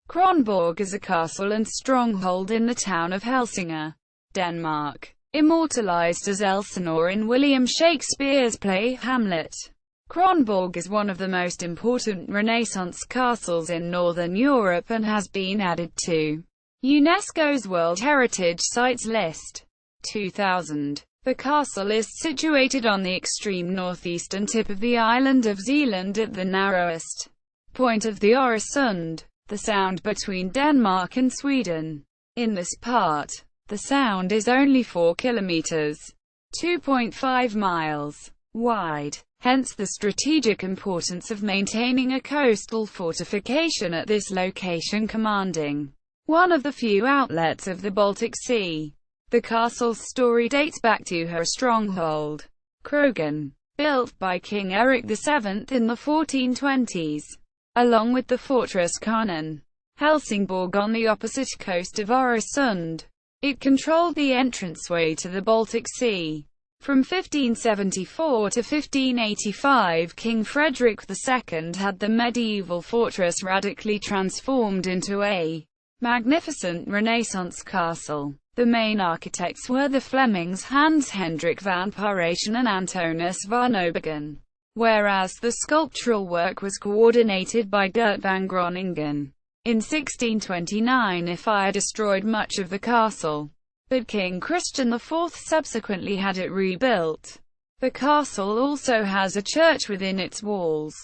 Kronborg is a castle and stronghold in the town of Helsingør, Denmark. Immortalized as Elsinore in William Shakespeare's play Hamlet, Kronborg is one of the most important Renaissance castles in Northern Europe and has been added to UNESCO's World Heritage Sites list. 2000. The castle is situated on the extreme northeastern tip of the island of Zealand at the narrowest point of the Øresund, the sound between Denmark and Sweden. In this part, the sound is only 4 kilometers, 2.5 miles, wide. Hence the strategic importance of maintaining a coastal fortification at this location commanding one of the few outlets of the Baltic Sea. The castle's story dates back to her stronghold, Krogen, built by King Eric VII in the 1420s, along with the fortress Kärnan, Helsingborg on the opposite coast of Øresund. It controlled the entranceway to the Baltic Sea. From 1574 to 1585, King Frederick II had the medieval fortress radically transformed into a magnificent Renaissance castle. The main architects were the Flemings Hendrik van Paesschen and Anthonis van Obbergen, whereas the sculptural work was coordinated by Gert van Groningen. In 1629 a fire destroyed much of the castle, but King Christian IV subsequently had it rebuilt. The castle also has a church within its walls.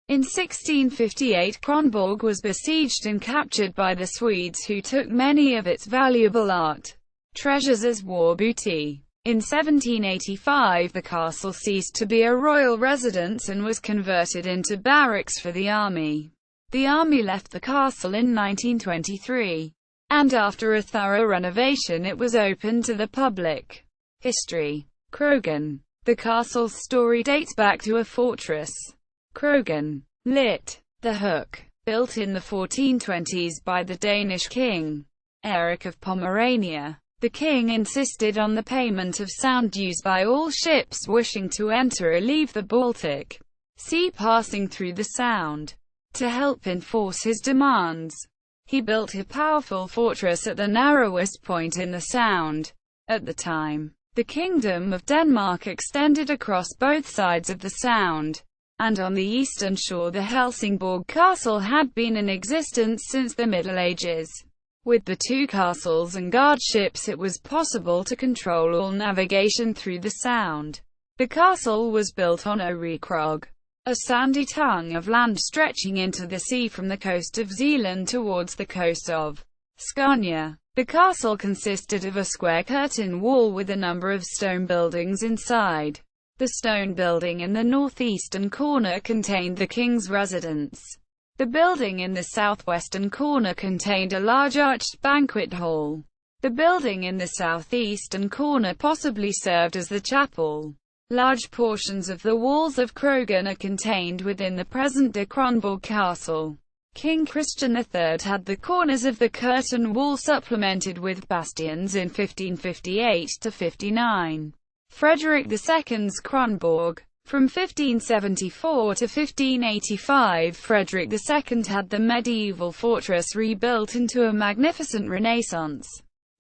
In 1658 Kronborg was besieged and captured by the Swedes, who took many of its valuable art treasures as war booty. In 1785 the castle ceased to be a royal residence and was converted into barracks for the army. The army left the castle in 1923, and after a thorough renovation it was opened to the public. History. Krogen. The castle's story dates back to a fortress, Krogen, lit. The Hook, built in the 1420s by the Danish king, Eric of Pomerania. The king insisted on the payment of sound dues by all ships wishing to enter or leave the Baltic Sea passing through the Sound. To help enforce his demands, he built a powerful fortress at the narrowest point in the Sound. At the time, the Kingdom of Denmark extended across both sides of the Sound, and on the eastern shore the Helsingborg castle had been in existence since the Middle Ages. With the two castles and guard ships it was possible to control all navigation through the Sound. The castle was built on a rekrog, a sandy tongue of land stretching into the sea from the coast of Zealand towards the coast of Scania. The castle consisted of a square curtain wall with a number of stone buildings inside. The stone building in the northeastern corner contained the king's residence. The building in the southwestern corner contained a large arched banquet hall. The building in the southeastern corner possibly served as the chapel. Large portions of the walls of Krogen are contained within the present-day Kronborg castle. King Christian III had the corners of the curtain wall supplemented with bastions in 1558 to 59. Frederick II's Kronborg. From 1574 to 1585, Frederick II had the medieval fortress rebuilt into a magnificent Renaissance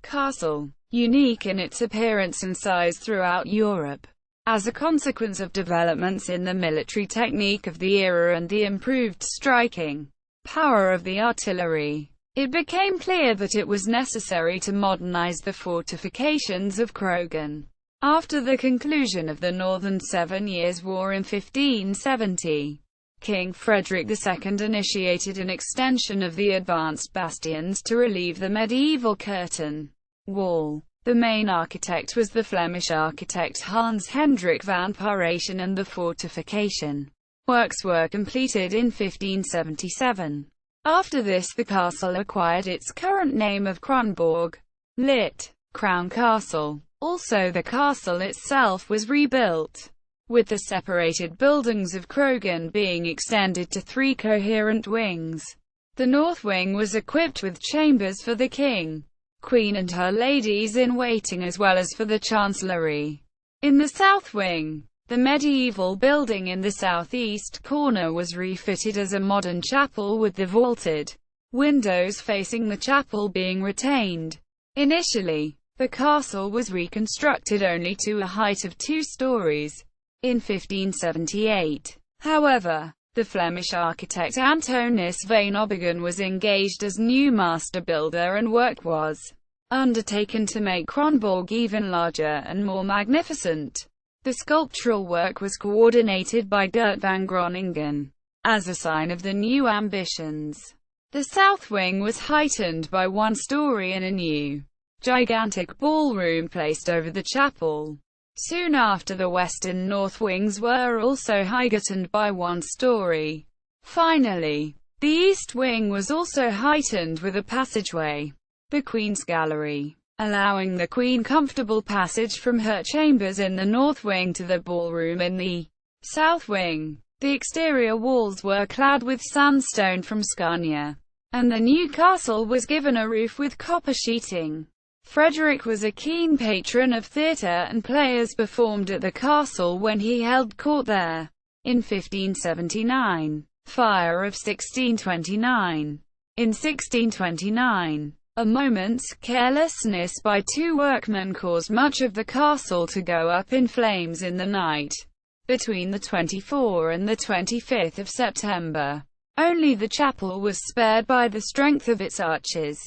castle, unique in its appearance and size throughout Europe. As a consequence of developments in the military technique of the era and the improved striking power of the artillery, it became clear that it was necessary to modernize the fortifications of Krogen. After the conclusion of the Northern Seven Years' War in 1570, King Frederick II initiated an extension of the advanced bastions to relieve the medieval curtain wall. The main architect was the Flemish architect Hendrik van Paesschen, and the fortification works were completed in 1577. After this the castle acquired its current name of Kronborg, lit. Crown Castle. Also the castle itself was rebuilt, with the separated buildings of Krogen being extended to 3 coherent wings. The north wing was equipped with chambers for the king, queen and her ladies-in-waiting as well as for the chancellery. In the south wing, the medieval building in the southeast corner was refitted as a modern chapel with the vaulted windows facing the chapel being retained. Initially, the castle was reconstructed only to a height of 2 stories. In 1578, however, the Flemish architect Anthonis van Obbergen was engaged as new master builder, and work was undertaken to make Kronborg even larger and more magnificent. The sculptural work was coordinated by Gert van Groningen. As a sign of the new ambitions, the south wing was heightened by 1 story and a new, gigantic ballroom placed over the chapel. Soon after, the west and north wings were also heightened by 1 story. Finally, the east wing was also heightened with a passageway, the Queen's Gallery, allowing the Queen comfortable passage from her chambers in the north wing to the ballroom in the south wing. The exterior walls were clad with sandstone from Scania, and the new castle was given a roof with copper sheeting. Frederick was a keen patron of theatre, and players performed at the castle when he held court there. In 1579, fire of 1629. In 1629, a moment's carelessness by 2 workmen caused much of the castle to go up in flames in the night between the 24th and the 25th of September. Only the chapel was spared by the strength of its arches.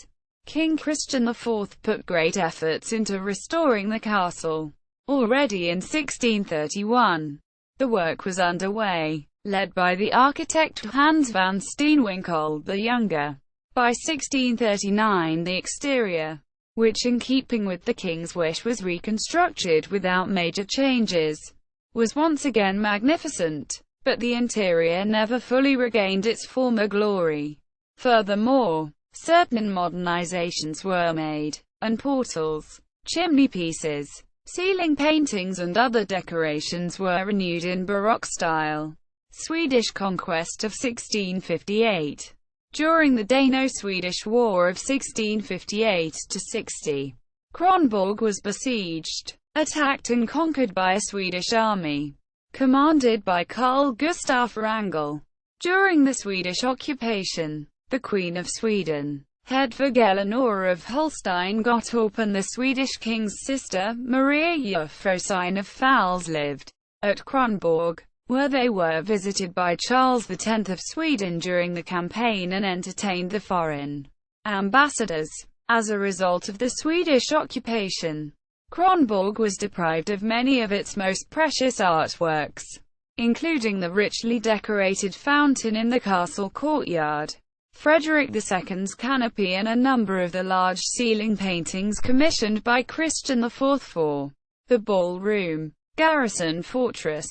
King Christian IV put great efforts into restoring the castle. Already in 1631, the work was underway, led by the architect Hans van Steenwinckel the Younger. By 1639, the exterior, which in keeping with the king's wish was reconstructed without major changes, was once again magnificent, but the interior never fully regained its former glory. Furthermore, certain modernizations were made, and portals, chimney pieces, ceiling paintings and other decorations were renewed in Baroque style. Swedish conquest of 1658. During the Dano-Swedish War of 1658–60, Kronborg was besieged, attacked and conquered by a Swedish army, commanded by Carl Gustaf Wrangel. During the Swedish occupation, the Queen of Sweden, Hedvig Eleanor of Holstein-Gottorp, and the Swedish king's sister, Maria Josefina of Pfalz lived at Kronborg, where they were visited by Charles X of Sweden during the campaign and entertained the foreign ambassadors. As a result of the Swedish occupation, Kronborg was deprived of many of its most precious artworks, including the richly decorated fountain in the castle courtyard, Frederick II's canopy, and a number of the large ceiling paintings commissioned by Christian IV for the ballroom. Garrison fortress.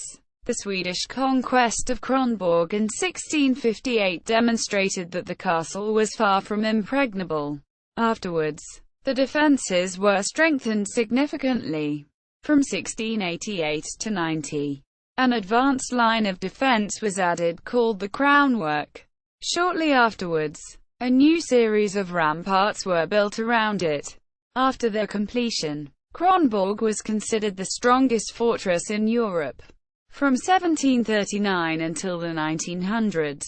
The Swedish conquest of Kronborg in 1658 demonstrated that the castle was far from impregnable. Afterwards, the defences were strengthened significantly. From 1688 to 90, an advanced line of defence was added called the Crownwork. Shortly afterwards, a new series of ramparts were built around it. After their completion, Kronborg was considered the strongest fortress in Europe. From 1739 until the 1900s,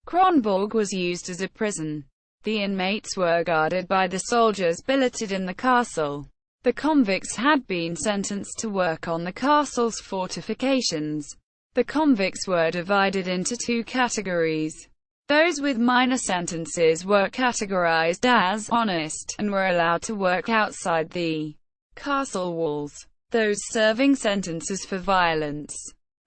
Kronborg was used as a prison. The inmates were guarded by the soldiers billeted in the castle. The convicts had been sentenced to work on the castle's fortifications. The convicts were divided into 2 categories. Those with minor sentences were categorized as honest, and were allowed to work outside the castle walls. Those serving sentences for violence,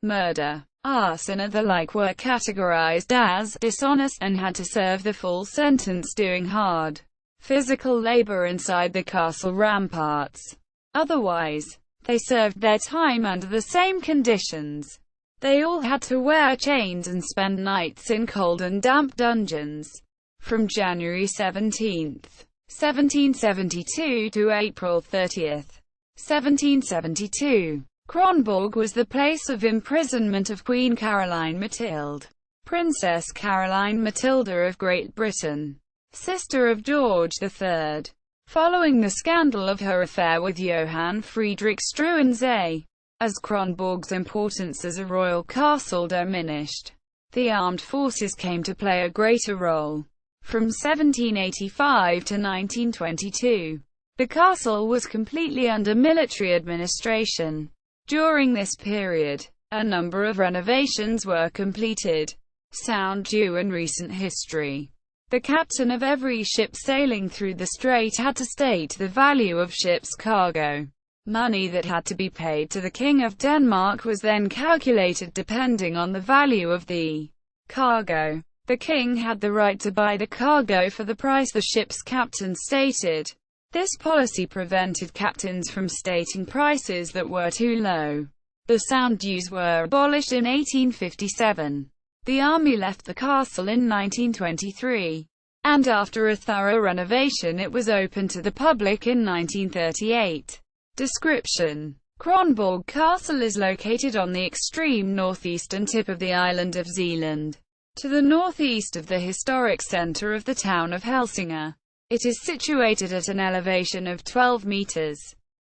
murder, arson, or the like were categorized as dishonest, and had to serve the full sentence doing hard physical labor inside the castle ramparts. Otherwise, they served their time under the same conditions. They all had to wear chains and spend nights in cold and damp dungeons. From January 17, 1772 to April 30, 1772, Kronborg was the place of imprisonment of Queen Caroline Mathilde, Princess Caroline Matilda of Great Britain, sister of George III. Following the scandal of her affair with Johann Friedrich Struensee, as Kronborg's importance as a royal castle diminished, the armed forces came to play a greater role. From 1785 to 1922, the castle was completely under military administration. During this period, a number of renovations were completed. Sound due in recent history. The captain of every ship sailing through the strait had to state the value of ship's cargo. Money that had to be paid to the King of Denmark was then calculated depending on the value of the cargo. The king had the right to buy the cargo for the price the ship's captain stated. This policy prevented captains from stating prices that were too low. The sound dues were abolished in 1857. The army left the castle in 1923, and after a thorough renovation it was opened to the public in 1938. Description: Kronborg Castle is located on the extreme northeastern tip of the island of Zealand, to the northeast of the historic centre of the town of Helsingør. It is situated at an elevation of 12 meters,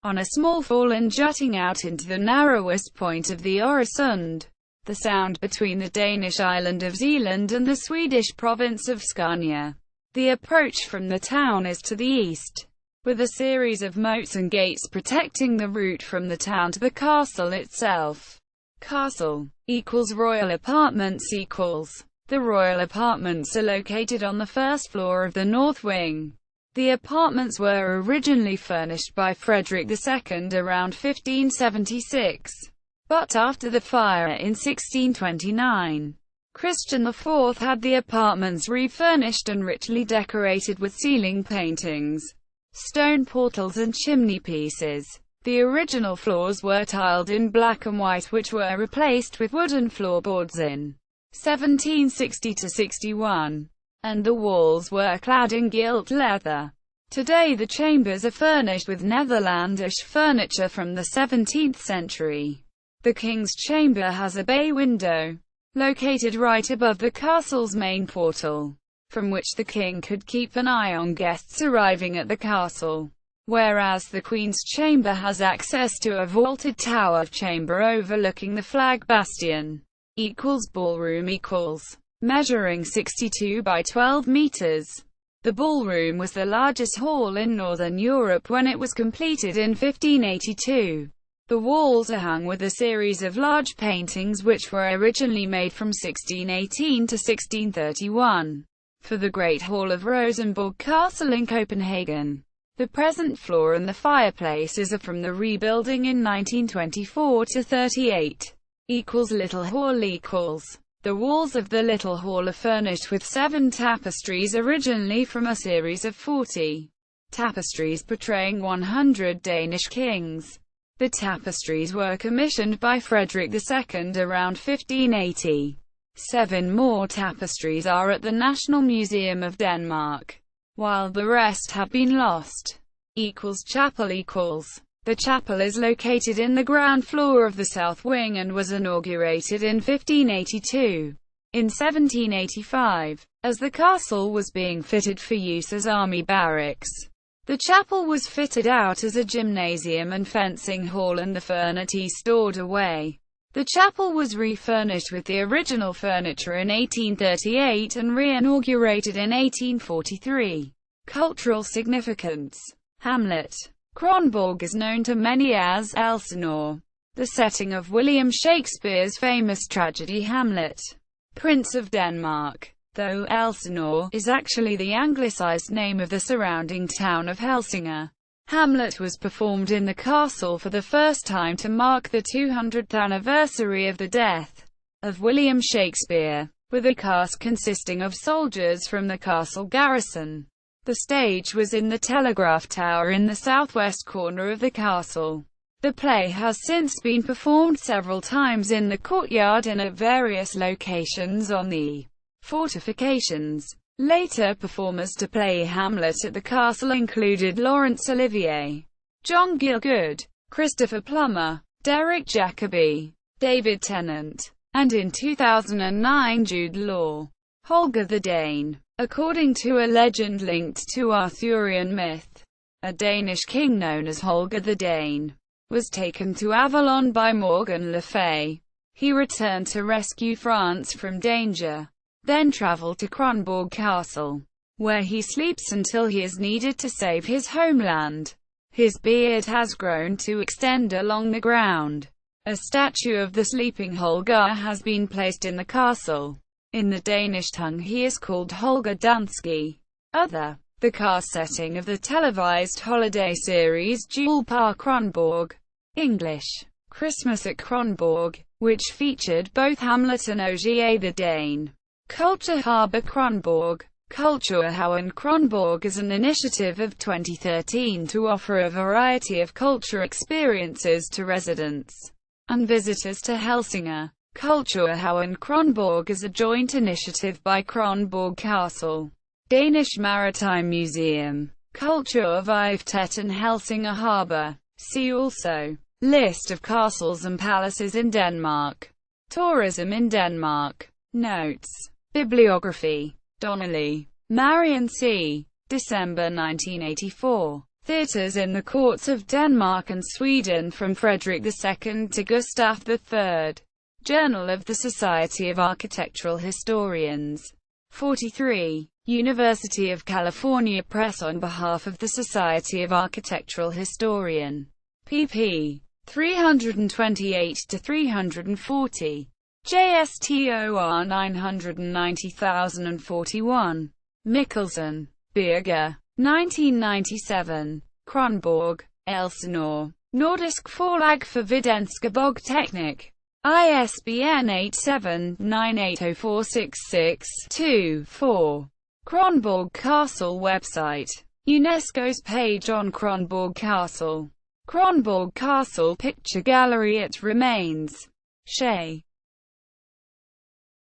on a small fall and jutting out into the narrowest point of the Øresund, the sound between the Danish island of Zealand and the Swedish province of Skåne. The approach from the town is to the east, with a series of moats and gates protecting the route from the town to the castle itself. Castle equals royal apartments equals. The royal apartments are located on the first floor of the north wing. The apartments were originally furnished by Frederick II around 1576, but after the fire in 1629, Christian IV had the apartments refurnished and richly decorated with ceiling paintings, stone portals and chimney pieces. The original floors were tiled in black and white, which were replaced with wooden floorboards in 1760–61, and the walls were clad in gilt leather. Today the chambers are furnished with Netherlandish furniture from the 17th century. The king's chamber has a bay window, located right above the castle's main portal, from which the king could keep an eye on guests arriving at the castle, whereas the queen's chamber has access to a vaulted tower chamber overlooking the flag bastion. Ballroom measuring 62 by 12 meters. The ballroom was the largest hall in Northern Europe when it was completed in 1582. The walls are hung with a series of large paintings which were originally made from 1618 to 1631, for the Great Hall of Rosenborg Castle in Copenhagen. The present floor and the fireplaces are from the rebuilding in 1924 to 38. Little Hall equals. The walls of the Little Hall are furnished with 7 tapestries originally from a series of 40 tapestries portraying 100 Danish kings. The tapestries were commissioned by Frederick II around 1580. 7 more tapestries are at the National Museum of Denmark, while the rest have been lost. Chapel equals. The chapel is located in the ground floor of the south wing and was inaugurated in 1582. In 1785, as the castle was being fitted for use as army barracks, the chapel was fitted out as a gymnasium and fencing hall and the furniture stored away. The chapel was refurnished with the original furniture in 1838 and re-inaugurated in 1843. Cultural significance. Hamlet. Kronborg is known to many as Elsinore, the setting of William Shakespeare's famous tragedy Hamlet. Prince of Denmark, though Elsinore is actually the anglicized name of the surrounding town of Helsingør. Hamlet was performed in the castle for the first time to mark the 200th anniversary of the death of William Shakespeare, with a cast consisting of soldiers from the castle garrison. The stage was in the Telegraph Tower in the southwest corner of the castle. The play has since been performed several times in the courtyard and at various locations on the fortifications. Later performers to play Hamlet at the castle included Laurence Olivier, John Gielgud, Christopher Plummer, Derek Jacobi, David Tennant, and in 2009 Jude Law. Holger the Dane. According to a legend linked to Arthurian myth, a Danish king known as Holger the Dane was taken to Avalon by Morgan Le Fay. He returned to rescue France from danger, then traveled to Kronborg Castle, where he sleeps until he is needed to save his homeland. His beard has grown to extend along the ground. A statue of the sleeping Holger has been placed in the castle. In the Danish tongue he is called Holger Danske. The cast setting of the televised holiday series Jul på Kronborg, English, Christmas at Kronborg, which featured both Hamlet and Ogier the Dane. Culture Harbour Kronborg. Kulturhavn Kronborg is an initiative of 2013 to offer a variety of culture experiences to residents and visitors to Helsingør. Kulturhavn Kronborg is a joint initiative by Kronborg Castle, Danish Maritime Museum, Kulturarvsmuseet and Helsingør Harbour. See also List of castles and palaces in Denmark. Tourism in Denmark. Notes. Bibliography. Donnelly, Marion C. December 1984. Theatres in the Courts of Denmark and Sweden from Frederick II to Gustav III. Journal of the Society of Architectural Historians. 43. University of California Press on behalf of the Society of Architectural Historian. pp. 328-340. JSTOR 990041. Mikkelsen, Birger. 1997. Kronborg, Elsinore. Nordisk Forlag for Videnskab og Teknik. ISBN 87-980466-2-4. Kronborg Castle website. UNESCO's page on Kronborg Castle. Kronborg Castle picture gallery. It remains. Shea.